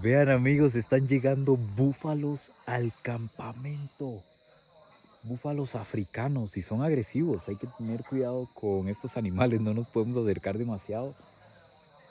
Vean amigos, están llegando búfalos al campamento. Búfalos africanos y son agresivos. Hay que tener cuidado con estos animales, no nos podemos acercar demasiado.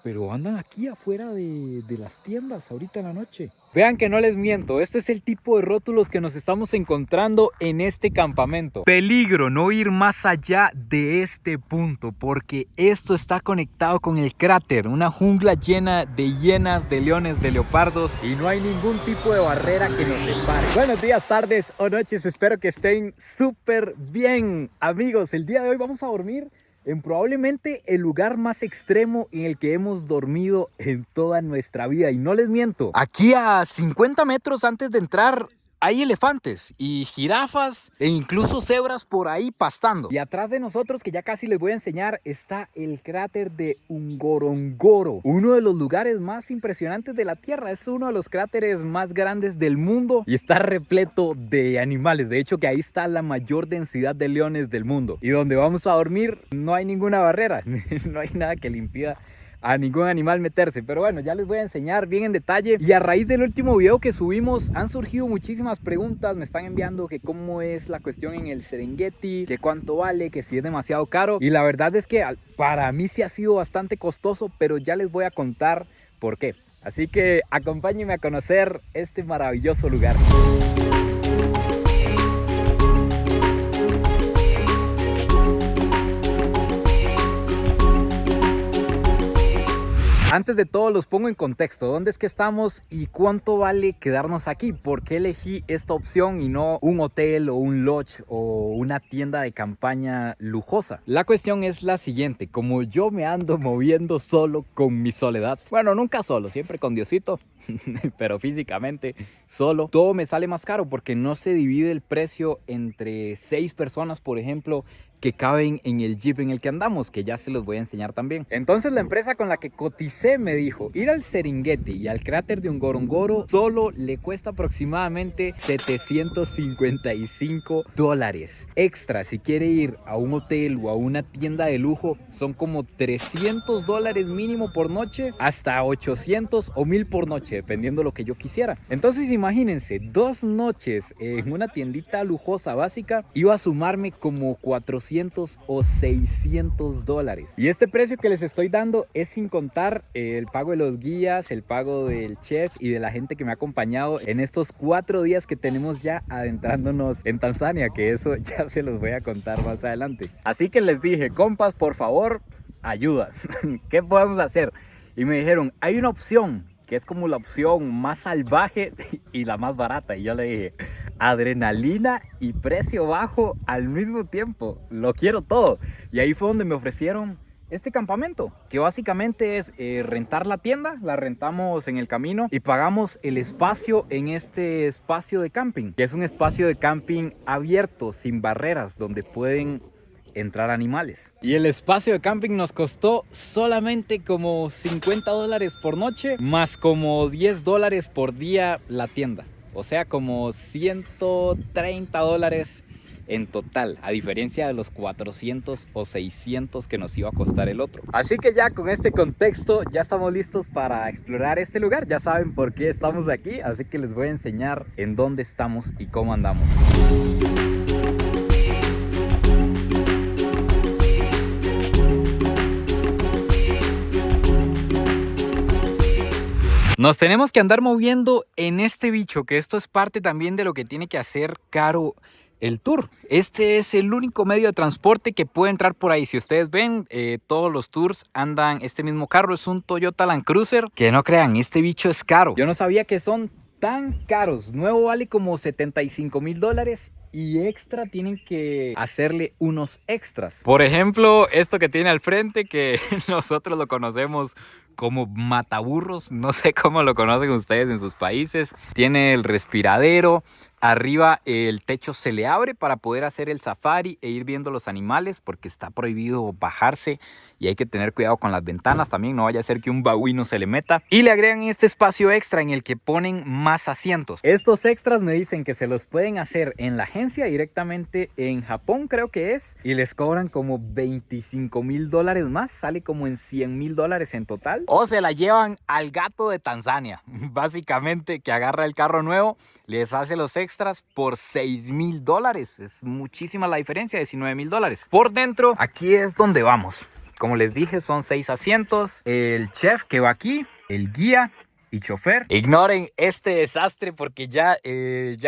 Pero andan aquí afuera de las tiendas ahorita en la noche. Vean que no les miento, este es el tipo de rótulos que nos estamos encontrando en este campamento. Peligro, no ir más allá de este punto, porque esto está conectado con el cráter, una jungla llena de hienas, de leones, de leopardos, y no hay ningún tipo de barrera que nos separe. Buenos días, tardes o noches, espero que estén súper bien. Amigos, el día de hoy vamos a dormir en probablemente el lugar más extremo en el que hemos dormido en toda nuestra vida. Y no les miento, aquí a 50 metros antes de entrar hay elefantes y jirafas e incluso cebras por ahí pastando. Y atrás de nosotros, que ya casi les voy a enseñar, está el cráter de Ngorongoro, uno de los lugares más impresionantes de la Tierra. Es uno de los cráteres más grandes del mundo y está repleto de animales. De hecho, que ahí está la mayor densidad de leones del mundo. Y donde vamos a dormir no hay ninguna barrera, no hay nada que le impida a ningún animal meterse. Pero bueno, ya les voy a enseñar bien en detalle. Y a raíz del último video que subimos han surgido muchísimas preguntas. Me están enviando que cómo es la cuestión en el Serengeti, que cuánto vale, que si es demasiado caro. Y la verdad es que para mí sí ha sido bastante costoso, pero ya les voy a contar por qué. Así que acompáñenme a conocer este maravilloso lugar. Antes de todo los pongo en contexto, ¿dónde es que estamos y cuánto vale quedarnos aquí? ¿Por qué elegí esta opción y no un hotel o un lodge o una tienda de campaña lujosa? La cuestión es la siguiente, como yo me ando moviendo solo con mi soledad, bueno, nunca solo, siempre con Diosito, pero físicamente solo, todo me sale más caro porque no se divide el precio entre 6 personas, por ejemplo, que caben en el jeep en el que andamos, que ya se los voy a enseñar también. Entonces la empresa con la que coticé me dijo, ir al Serengeti y al cráter de Ngorongoro solo le cuesta aproximadamente $755. Extra, si quiere ir a un hotel o a una tienda de lujo, son como $300 mínimo por noche, hasta 800 o 1000 por noche, dependiendo lo que yo quisiera. Entonces imagínense, 2 noches en una tiendita lujosa básica iba a sumarme como 400 o $600. Y este precio que les estoy dando es sin contar el pago de los guías, el pago del chef y de la gente que me ha acompañado en estos 4 días que tenemos ya adentrándonos en Tanzania, que eso ya se los voy a contar más adelante. Así que les dije, compas, por favor, ayuda. ¿Qué podemos hacer? Y me dijeron, hay una opción que es como la opción más salvaje y la más barata. Y yo le dije, adrenalina y precio bajo al mismo tiempo, lo quiero todo. Y ahí fue donde me ofrecieron este campamento, que básicamente es rentar la tienda, la rentamos en el camino y pagamos el espacio en este espacio de camping, que es un espacio de camping abierto, sin barreras, donde pueden entrar animales. Y el espacio de camping nos costó solamente como $50 por noche, más como $10 por día la tienda. O sea, como $130 en total, a diferencia de los 400 o 600 que nos iba a costar el otro. Así que ya con este contexto ya estamos listos para explorar este lugar. Ya saben por qué estamos aquí, así que les voy a enseñar en dónde estamos y cómo andamos. Nos tenemos que andar moviendo en este bicho, que esto es parte también de lo que tiene que hacer caro el tour. Este es el único medio de transporte que puede entrar por ahí. Si ustedes ven, todos los tours andan este mismo carro. Es un Toyota Land Cruiser. Que no crean, este bicho es caro. Yo no sabía que son tan caros. Nuevo vale como $75,000. Y extra tienen que hacerle unos extras. Por ejemplo, esto que tiene al frente, que nosotros lo conocemos como mataburros. No sé cómo lo conocen ustedes en sus países. Tiene el respiradero. Arriba el techo se le abre para poder hacer el safari e ir viendo los animales, porque está prohibido bajarse y hay que tener cuidado con las ventanas también, no vaya a ser que un babuino se le meta. Y le agregan este espacio extra en el que ponen más asientos. Estos extras me dicen que se los pueden hacer en la agencia directamente en Japón, creo que es, y les cobran como $25,000 más, sale como en $100,000 en total. o se la llevan al gato de Tanzania, básicamente, que agarra el carro nuevo, les hace los extras por $6,000. Es muchísima la diferencia, $19,000. Por dentro, aquí es donde vamos. Como les dije, son 6 asientos, el chef que va aquí, el guía y chofer. Ignoren este desastre porque ya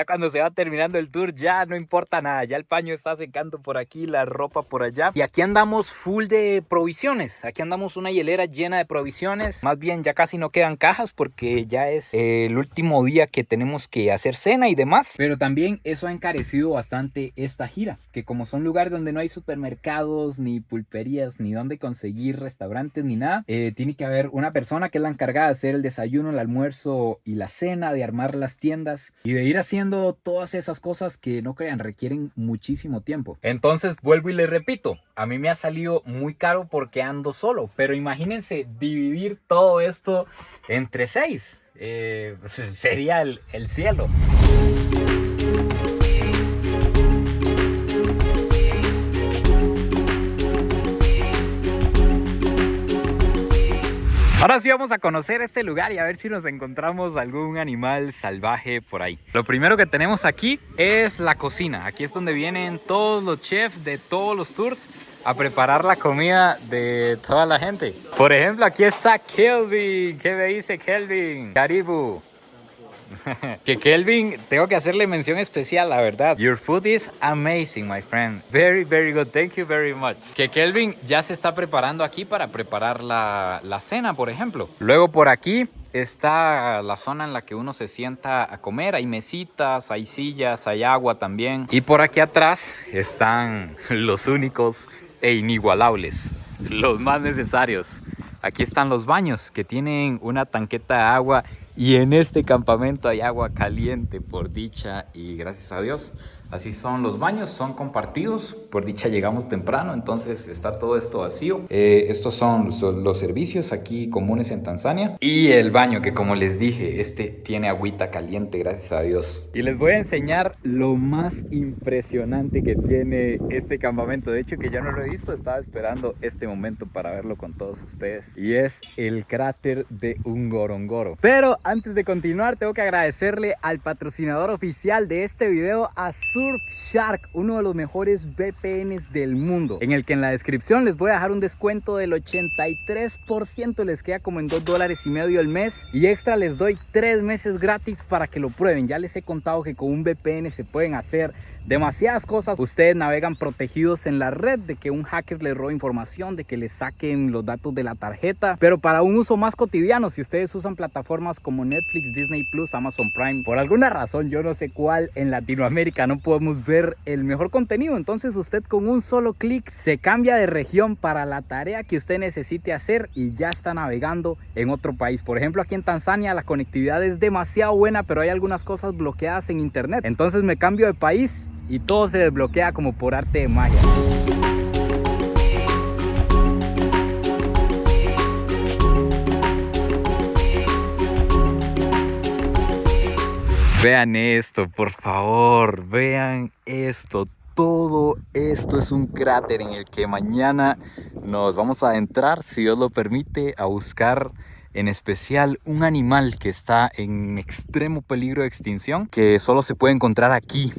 cuando se va terminando el tour ya no importa nada. Ya el paño está secando por aquí, la ropa por allá. Y aquí andamos full de provisiones. Aquí andamos una hielera llena de provisiones. Más bien ya casi no quedan cajas porque ya es el último día que tenemos que hacer cena y demás. Pero también eso ha encarecido bastante esta gira. Que como son lugares donde no hay supermercados, ni pulperías, ni donde conseguir restaurantes, ni nada. Tiene que haber una persona que es la encargada de hacer el desayuno, el almuerzo y la cena, de armar las tiendas y de ir haciendo todas esas cosas que, no crean, requieren muchísimo tiempo. Entonces vuelvo y les repito, a mí me ha salido muy caro porque ando solo, pero imagínense dividir todo esto entre 6, sería el cielo. Ahora sí vamos a conocer este lugar y a ver si nos encontramos algún animal salvaje por ahí. Lo primero que tenemos aquí es la cocina. Aquí es donde vienen todos los chefs de todos los tours a preparar la comida de toda la gente. Por ejemplo, aquí está Kelvin. ¿Qué me dice Kelvin? Karibu. Que Kelvin, tengo que hacerle mención especial, la verdad. Your food is amazing, my friend. Very, very good. Thank you very much. Que Kelvin ya se está preparando aquí para preparar la cena, por ejemplo. Luego por aquí está la zona en la que uno se sienta a comer. Hay mesitas, hay sillas, hay agua también. Y por aquí atrás están los únicos e inigualables, los más necesarios. Aquí están los baños que tienen una tanqueta de agua. Y en este campamento hay agua caliente, por dicha y gracias a Dios. Así son los baños, son compartidos. Por dicha llegamos temprano, entonces está todo esto vacío. Estos son los servicios aquí comunes en Tanzania. Y el baño que, como les dije, este tiene agüita caliente, gracias a Dios. Y les voy a enseñar lo más impresionante que tiene este campamento. De hecho, que ya no lo he visto, estaba esperando este momento para verlo con todos ustedes. Y es el cráter de Ngorongoro. Pero antes de continuar, tengo que agradecerle al patrocinador oficial de este video, a Surfshark, uno de los mejores VPNs del mundo, en el que en la descripción les voy a dejar un descuento del 83%, les queda como en $2.50 el mes, y extra les doy 3 meses gratis para que lo prueben. Ya les he contado que con un VPN se pueden hacer demasiadas cosas. Ustedes navegan protegidos en la red de que un hacker les robe información, de que les saquen los datos de la tarjeta, pero para un uso más cotidiano, si ustedes usan plataformas como Netflix, Disney Plus, Amazon Prime, por alguna razón, yo no sé cuál, en Latinoamérica no podemos ver el mejor contenido. Entonces usted con un solo clic se cambia de región para la tarea que usted necesite hacer y ya está navegando en otro país. Por ejemplo, aquí en Tanzania la conectividad es demasiado buena, pero hay algunas cosas bloqueadas en internet. Entonces me cambio de país y todo se desbloquea como por arte de magia. Vean esto, por favor, vean esto. Todo esto es un cráter en el que mañana nos vamos a adentrar, si Dios lo permite, a buscar en especial un animal que está en extremo peligro de extinción, que solo se puede encontrar aquí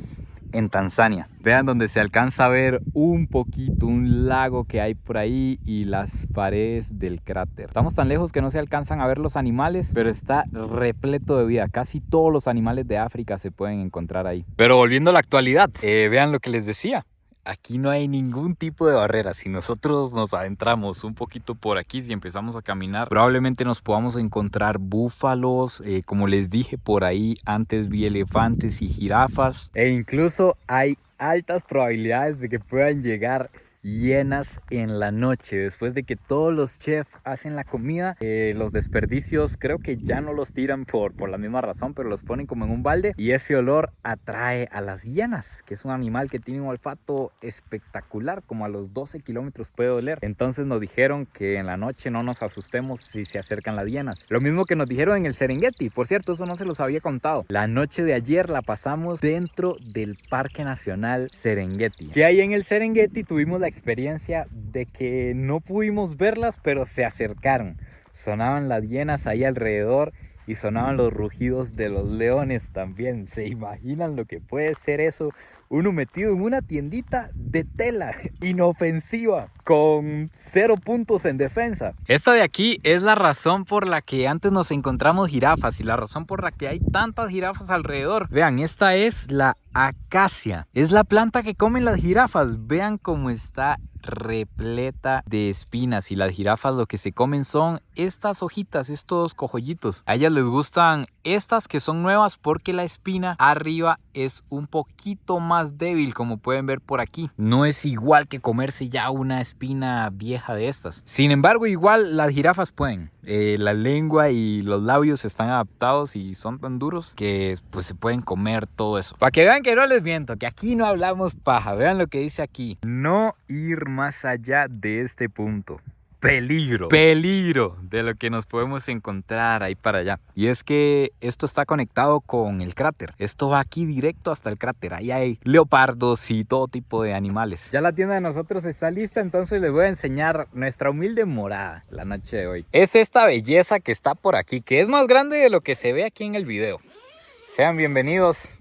en Tanzania. Vean donde se alcanza a ver un poquito, un lago que hay por ahí y las paredes del cráter. Estamos tan lejos que no se alcanzan a ver los animales, pero está repleto de vida. Casi todos los animales de África se pueden encontrar ahí. Pero volviendo a la actualidad, vean lo que les decía. Aquí no hay ningún tipo de barrera. Si nosotros nos adentramos un poquito por aquí, si empezamos a caminar, probablemente nos podamos encontrar búfalos. Como les dije, por ahí antes vi elefantes y jirafas. E incluso hay altas probabilidades de que puedan llegar hienas en la noche. Después de que todos los chefs hacen la comida, los desperdicios creo que ya no los tiran por la misma razón, pero los ponen como en un balde y ese olor atrae a las hienas, que es un animal que tiene un olfato espectacular, como a los 12 kilómetros puede oler. Entonces nos dijeron que en la noche no nos asustemos si se acercan las hienas. Lo mismo que nos dijeron en el Serengeti. Por cierto, eso no se los había contado. La noche de ayer la pasamos dentro del Parque Nacional Serengeti. Que ahí en el Serengeti tuvimos la experiencia de que no pudimos verlas, pero se acercaron. sonaban las hienas ahí alrededor y sonaban los rugidos de los leones también. ¿Se imaginan lo que puede ser eso? Uno metido en una tiendita de tela, inofensiva, con 0 puntos en defensa. Esta de aquí es la razón por la que antes nos encontramos jirafas y la razón por la que hay tantas jirafas alrededor. Vean, esta es la acacia. Es la planta que comen las jirafas. Vean cómo está repleta de espinas y las jirafas lo que se comen son estas hojitas, estos cojollitos. A ellas les gustan estas que son nuevas porque la espina arriba es un poquito más débil, como pueden ver por aquí. No es igual que comerse ya una espina vieja de estas. Sin embargo, igual las jirafas pueden. La lengua y los labios están adaptados y son tan duros que pues se pueden comer todo eso. Para que vean que no les miento, que aquí no hablamos paja. Vean lo que dice aquí: no ir más allá de este punto. Peligro de lo que nos podemos encontrar ahí para allá. Y es que esto está conectado con el cráter. Esto va aquí directo hasta el cráter. Ahí hay leopardos y todo tipo de animales. Ya la tienda de nosotros está lista, entonces les voy a enseñar nuestra humilde morada la noche de hoy. Es esta belleza que está por aquí, que es más grande de lo que se ve aquí en el video. Sean bienvenidos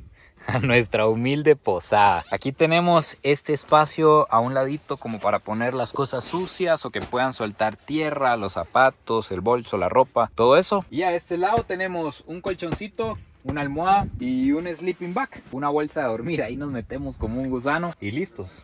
a nuestra humilde posada. Aquí tenemos este espacio a un ladito como para poner las cosas sucias o que puedan soltar tierra, los zapatos, el bolso, la ropa, todo eso. Y a este lado tenemos un colchoncito, una almohada y un sleeping bag, una bolsa de dormir. Ahí nos metemos como un gusano y listos.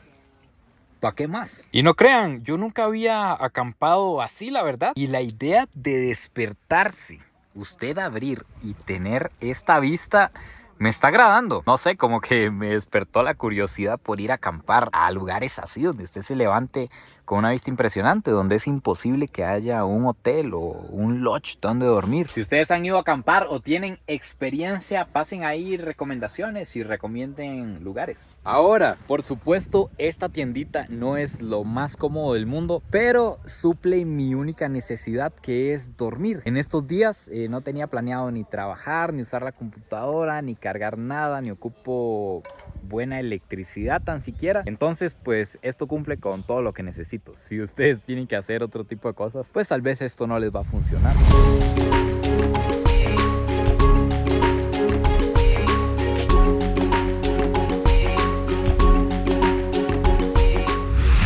¿Para qué más? Y no crean, yo nunca había acampado así, la verdad. Y la idea de despertarse, usted abrir y tener esta vista me está agradando. No sé, como que me despertó la curiosidad por ir a acampar a lugares así, donde usted se levante con una vista impresionante, donde es imposible que haya un hotel o un lodge donde dormir. Si ustedes han ido a acampar o tienen experiencia, pasen ahí recomendaciones y recomienden lugares. Ahora, por supuesto, esta tiendita no es lo más cómodo del mundo, pero suple mi única necesidad, que es dormir. En estos días no tenía planeado ni trabajar, ni usar la computadora, ni cargar nada, ni ocupo buena electricidad tan siquiera. Entonces pues esto cumple con todo lo que necesito. Si ustedes tienen que hacer otro tipo de cosas, pues tal vez esto no les va a funcionar.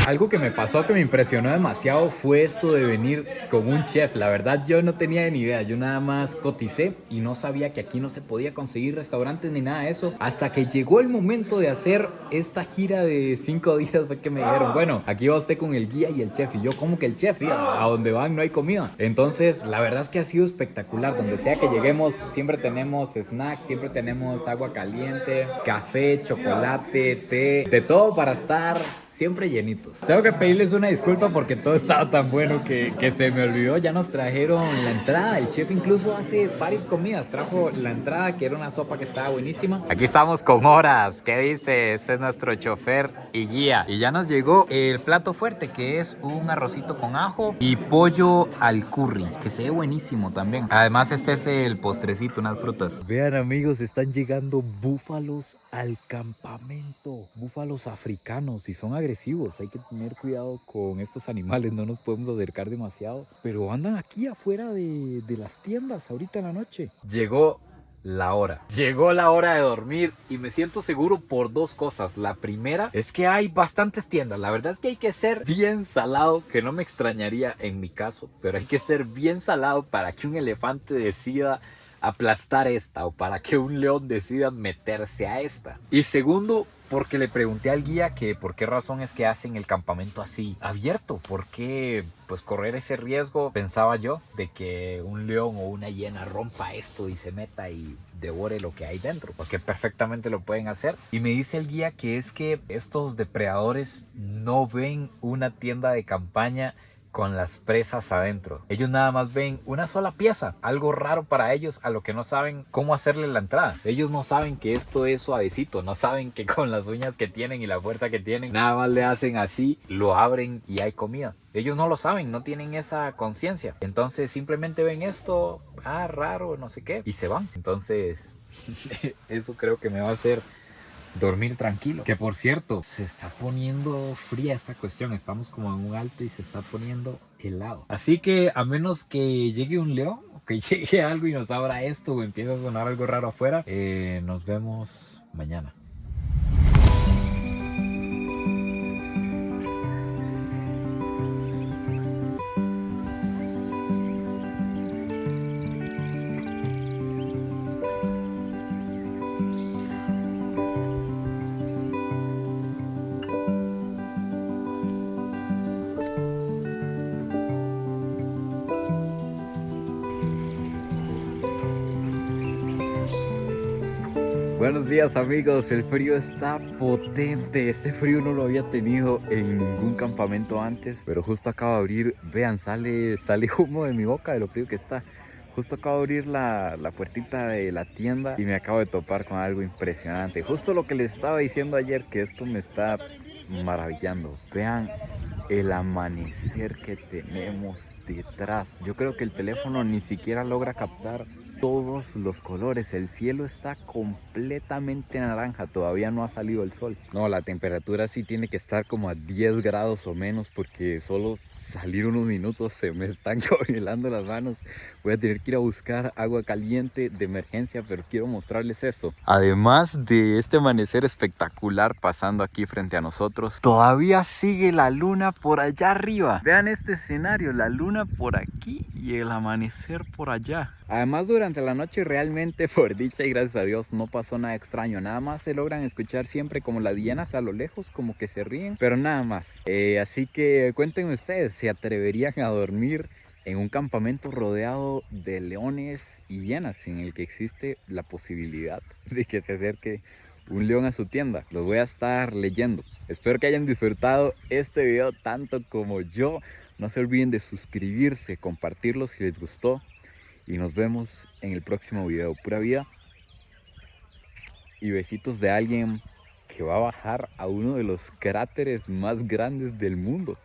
Algo que me pasó que me impresionó demasiado fue esto de venir con un chef. La verdad yo no tenía ni idea, yo nada más coticé y no sabía que aquí no se podía conseguir restaurantes ni nada de eso. Hasta que llegó el momento de hacer esta gira de 5 días fue que me dijeron: bueno, aquí va usted con el guía y el chef. Y yo, ¿cómo que el chef? Sí, a donde van no hay comida. Entonces la verdad es que ha sido espectacular. Donde sea que lleguemos siempre tenemos snacks, siempre tenemos agua caliente, café, chocolate, té, de todo para estar siempre llenitos. Tengo que pedirles una disculpa porque todo estaba tan bueno que se me olvidó. Ya nos trajeron la entrada. El chef incluso hace varias comidas. Trajo la entrada, que era una sopa que estaba buenísima. Aquí estamos con Horas. ¿Qué dice? Este es nuestro chofer y guía. Y ya nos llegó el plato fuerte, que es un arrocito con ajo y pollo al curry, que se ve buenísimo también. Además este es el postrecito, unas frutas. Vean amigos, están llegando búfalos al campamento. Búfalos africanos y son agresivos. Hay que tener cuidado con estos animales, no nos podemos acercar demasiado. Pero andan aquí afuera de las tiendas ahorita en la noche. Llegó la hora. Llegó la hora de dormir y me siento seguro por dos cosas. La primera es que hay bastantes tiendas. La verdad es que hay que ser bien salado, que no me extrañaría en mi caso, pero hay que ser bien salado para que un elefante decida aplastar esta, o para que un león decida meterse a esta. Y segundo, porque le pregunté al guía que por qué razón es que hacen el campamento así abierto. ¿Por qué pues correr ese riesgo? Pensaba yo de que un león o una hiena rompa esto y se meta y devore lo que hay dentro, porque perfectamente lo pueden hacer. Y me dice el guía que es que estos depredadores no ven una tienda de campaña con las presas adentro. Ellos nada más ven una sola pieza, algo raro para ellos, a lo que no saben cómo hacerle la entrada. Ellos no saben que esto es suavecito, no saben que con las uñas que tienen y la fuerza que tienen, nada más le hacen así, lo abren y hay comida. Ellos no lo saben, no tienen esa conciencia. Entonces simplemente ven esto, raro, no sé qué, y se van. Entonces eso creo que me va a hacer dormir tranquilo. Que por cierto, se está poniendo fría esta cuestión. Estamos como en un alto y se está poniendo helado. Así que a menos que llegue un león, o que llegue algo y nos abra esto o empiece a sonar algo raro afuera, nos vemos mañana. Buenos días amigos, el frío está potente, este frío no lo había tenido en ningún campamento antes, pero justo acabo de abrir, vean, sale humo de mi boca de lo frío que está. Justo acabo de abrir la puertita de la tienda y me acabo de topar con algo impresionante. Justo lo que les estaba diciendo ayer, que esto me está maravillando. Vean el amanecer que tenemos detrás. Yo creo que el teléfono ni siquiera logra captar todos los colores. El cielo está completamente naranja, todavía no ha salido el sol. No, la temperatura sí tiene que estar como a 10 grados o menos, porque solo salir unos minutos se me están congelando las manos. Voy a tener que ir a buscar agua caliente de emergencia, pero quiero mostrarles esto. Además de este amanecer espectacular pasando aquí frente a nosotros, todavía sigue la luna por allá arriba. Vean este escenario, la luna por aquí y el amanecer por allá. Además, durante la noche realmente, por dicha y gracias a Dios, no pasó nada extraño. Nada más se logran escuchar siempre como las hienas a lo lejos, como que se ríen, pero nada más. Así que cuéntenme ustedes, ¿se atreverían a dormir en un campamento rodeado de leones y hienas, en el que existe la posibilidad de que se acerque un león a su tienda? Los voy a estar leyendo. Espero que hayan disfrutado este video tanto como yo. No se olviden de suscribirse, compartirlo si les gustó. Y nos vemos en el próximo video. Pura vida. Y besitos de alguien que va a bajar a uno de los cráteres más grandes del mundo.